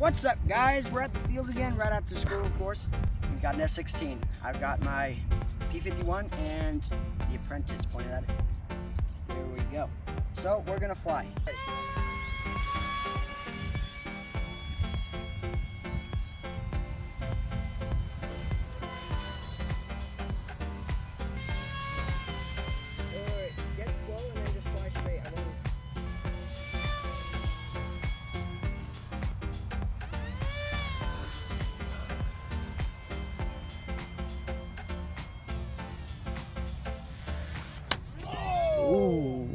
What's up, guys? We're at the field again, right after school, of course. He's got an F-16. I've got my P-51 and the apprentice pointed at it. There we go. So we're gonna fly. Get slow and then just fly straight. Ooh.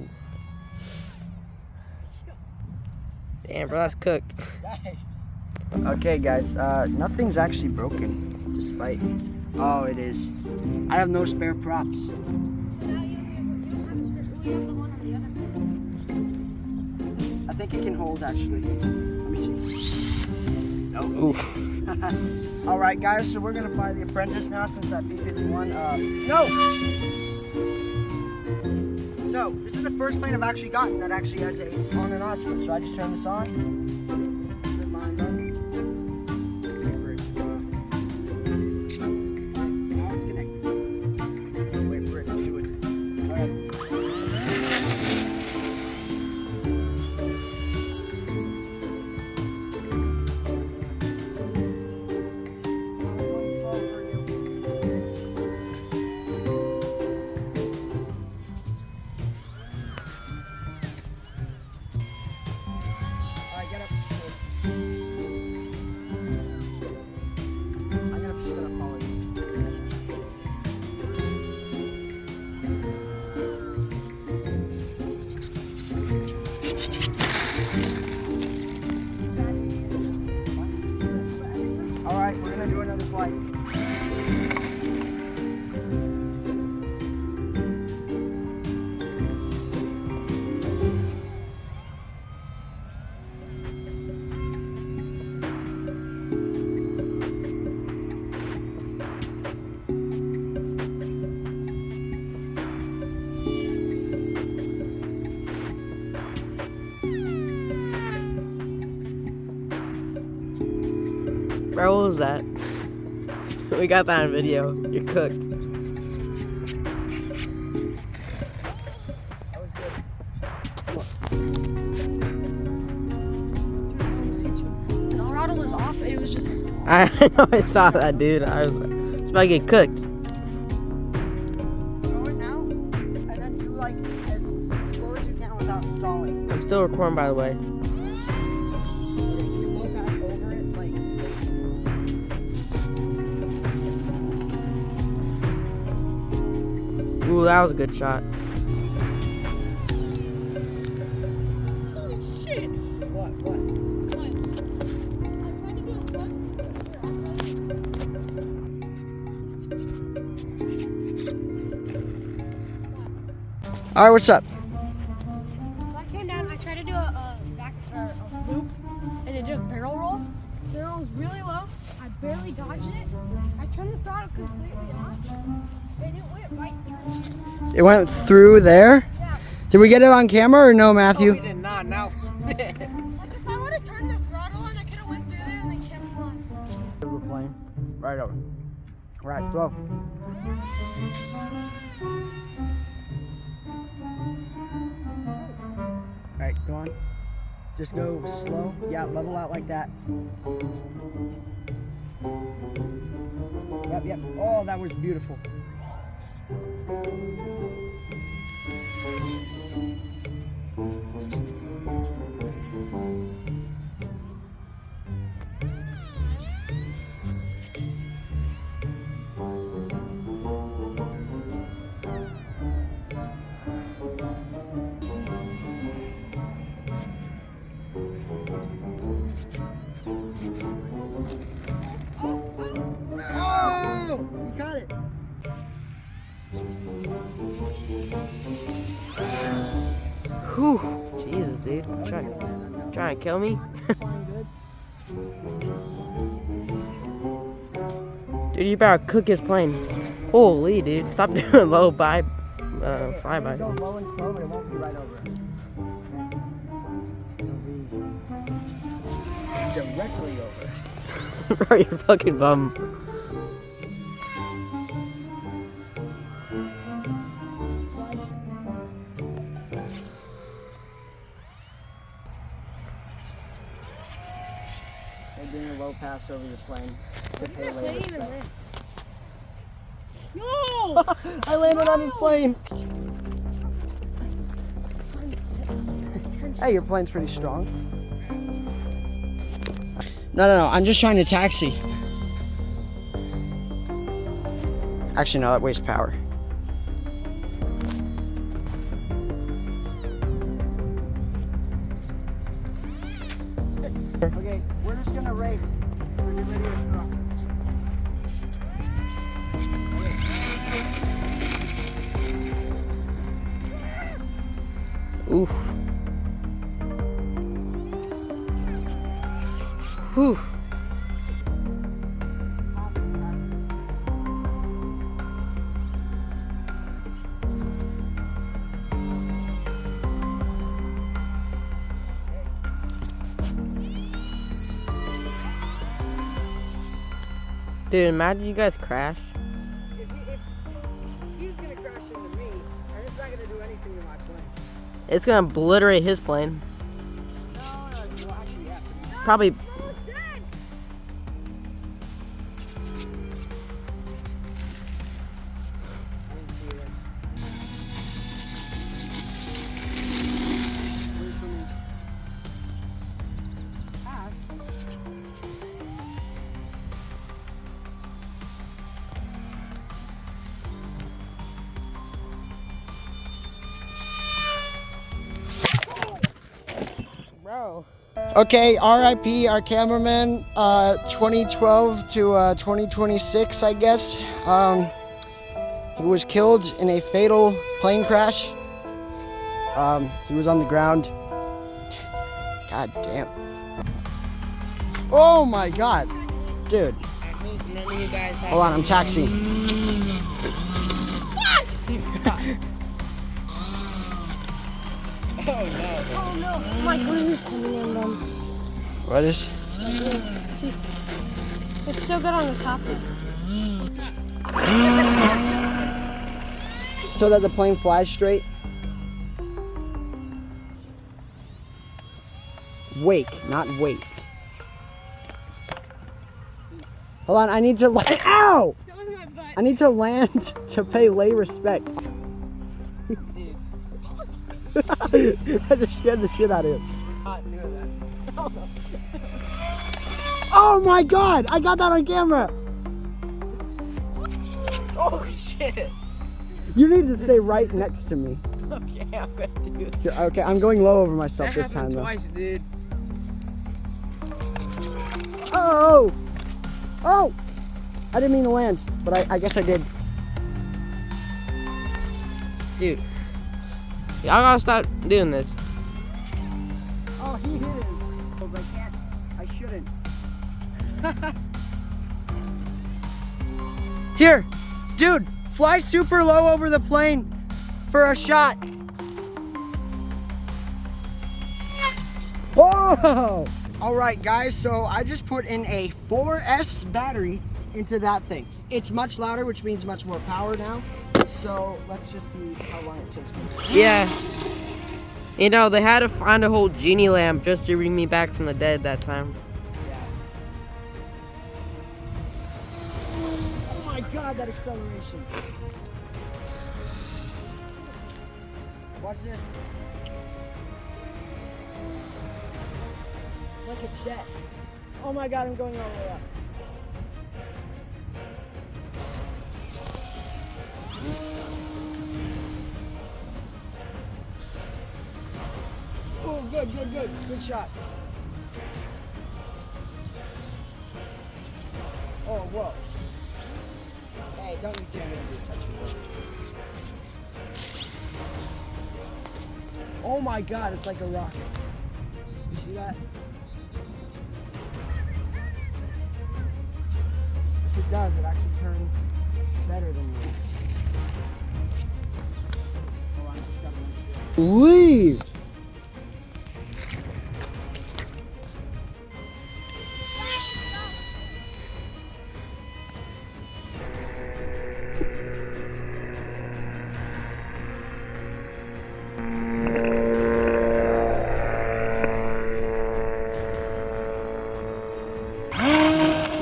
Damn, bro, that's cooked. Nice. Okay, guys, nothing's actually broken, despite... Oh, it is. I have no spare props. I think it can hold, actually. Let me see. Nope. All right, guys, so we're going to fly the apprentice now since that P-51... No! So, this is the first plane I've actually gotten that actually has a on and off switch. So I just turn this on. Put mine on. Wait for it to now it's connected. Just wait for it to do it. Alright. Alright, we're gonna do another flight. Bro, what was that? We got that on video. You're cooked. The throttle was off, it was just... I know, I saw that, dude. I was it's about to get cooked. Throw it now, and then do like as slow as you can without stalling. I'm still recording, by the way. Ooh, that was a good shot. Holy shit! What? Alright, what's up? I came down, I tried to do a loop, and it did a barrel roll. So it was really low. I barely dodged it. I turned the throttle completely off, and it went right through. It went through there? Yeah. Did we get it on camera or no, Matthew? We did not, no. Like if I would have turned the throttle on, I could have went through there and then kept flying. The plane. Right over. Right, throw. Alright, go on. Just go slow. Yeah, level out like that. Yep. Oh, that was beautiful. Oh! You got it. Whew. Jesus, dude. Trying to kill me? Dude, you better cook his plane. Holy, dude. Stop doing low flyby. Go low and slow, but it won't be right over it. directly over. Bro, you're fucking bum. They're doing a low pass over the plane. To pay They later. even land. No! I landed on his plane. Hey, your plane's pretty strong. No. I'm just trying to taxi. Actually, no, that wastes power. Okay, we're just gonna race. So get ready to throw. Oof. Whew. Dude, imagine you guys crash. If he's gonna crash into me, and it's not gonna do anything to my plane. It's gonna obliterate his plane. No, well, actually, yeah. Probably. Almost dead! I didn't see it. Wait for me. Pass. Bro. Okay, RIP our cameraman, 2012 to 2026, I guess. He was killed in a fatal plane crash. He was on the ground. God damn. Oh my god. Dude. None of you guys have. Hold on, I'm taxiing. Oh no, my glue's coming in them. What is? It's still good on the top. So that the plane flies straight? Wake, not wait. Hold on, I need to land. Ow! That was my butt. I need to land to pay lay respect. I just scared the shit out of him. Oh my god! I got that on camera! Oh shit. You need to stay right next to me. Okay, I'm gonna do it. Okay, I'm going low over myself That this time happened though. twice, dude. Oh! Oh! I didn't mean to land, but I guess I did. Dude. Y'all gotta stop doing this. Oh, he hit it. I can't. I shouldn't. Here, dude, fly super low over the plane for a shot. Whoa! All right, guys, so I just put in a 4S battery into that thing. It's much louder, which means much more power now. So let's just see how long it takes me. Yeah. You know, they had to find a whole genie lamp just to bring me back from the dead that time. Yeah. Oh my god, that acceleration. Watch this. Look, it's dead. Oh my god, I'm going all the way up. Oh, good. Good shot. Oh, whoa. Hey, don't you dare be touching me. Oh my god, it's like a rocket. You see that? If it does, it actually turns better than me. Hold on, it's coming. Leave!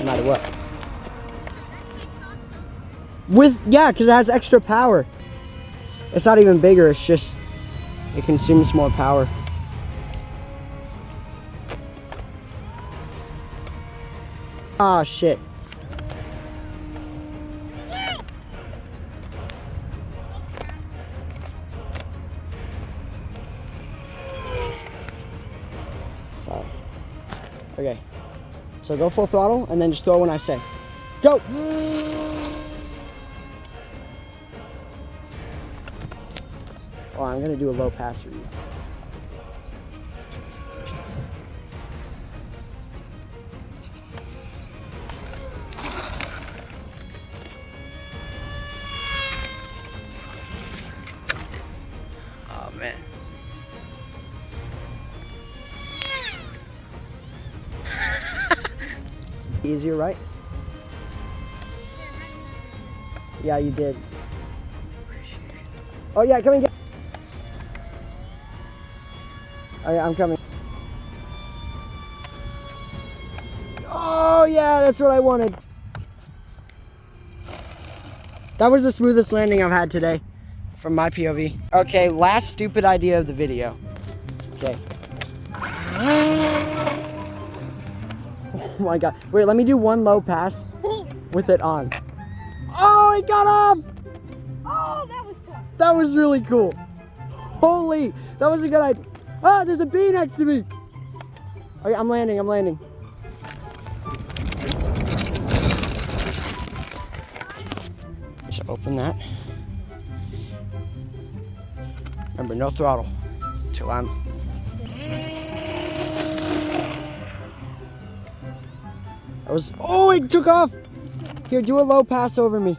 no matter what. Yeah, because it has extra power. It's not even bigger, it's just, it consumes more power. Ah, shit. Sorry. Okay. So go full throttle and then just throw when I say. Go! Oh, I'm gonna do a low pass for you. Oh man. Easier, right? Yeah, you did. Oh yeah, come and get. Oh yeah, I'm coming. Oh yeah, that's what I wanted. That was the smoothest landing I've had today, from my POV. Okay, last stupid idea of the video. Okay. Oh my god. Wait, let me do one low pass with it on. Oh, it got off! Oh, that was tough. That was really cool. Holy, that was a good idea. Ah, there's a bee next to me. Okay, I'm landing. So open that. Remember, no throttle till I'm. Oh, it took off. Here, do a low pass over me.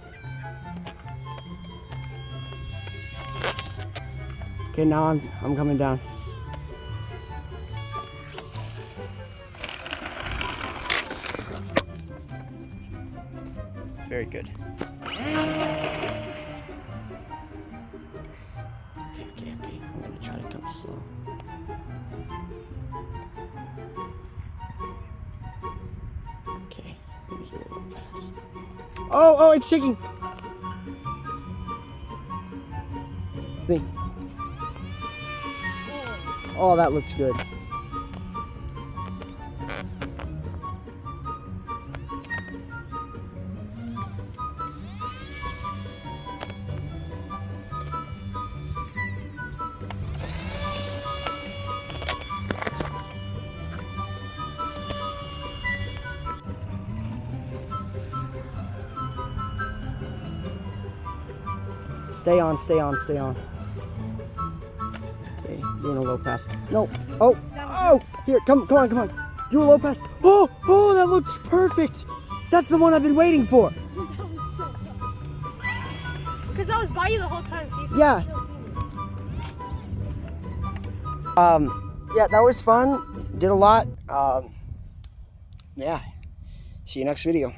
Okay, now I'm coming down. Very good. Okay. I'm gonna try to come slow. Okay, let me do a little pass. Oh, it's shaking. Me. Oh, that looks good. Stay on. Okay, doing a low pass. No. Oh. Here, come on. Do a low pass. Oh, that looks perfect. That's the one I've been waiting for. That was so tough. Because I was by you the whole time, so you could Yeah. still see me. Yeah, that was fun. Did a lot. Yeah. See you next video.